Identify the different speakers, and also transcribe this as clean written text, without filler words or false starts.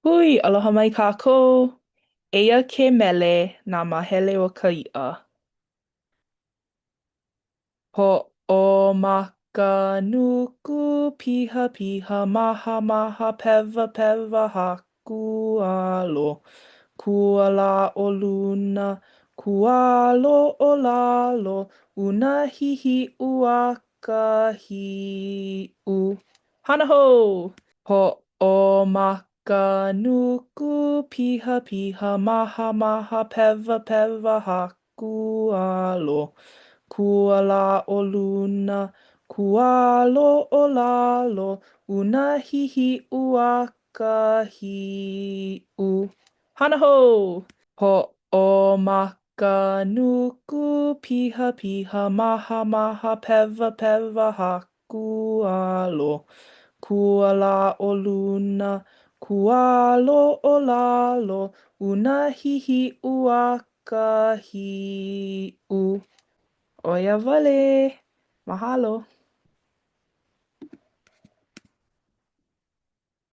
Speaker 1: Hui, aloha mai kākou. Eia ke mele nā mahele o ka i'a. Ho'omaka nuku piha piha maha maha pewa pewa haku alo. Kuala o luna, kualo o lalo, una hihi uaka hi'u. Hana hou! Ho'omaka nuku piha piha maha maha pewa pewa haku alo. Kuala o luna, kualo o lalo, una hihi uaka hi'u. Hana hou! Ho'omaka nuku piha piha maha maha pewa pewa haku alo. Kuala o luna, kualo o lalo, una hihi uaka hi'u. Oia wale! Mahalo!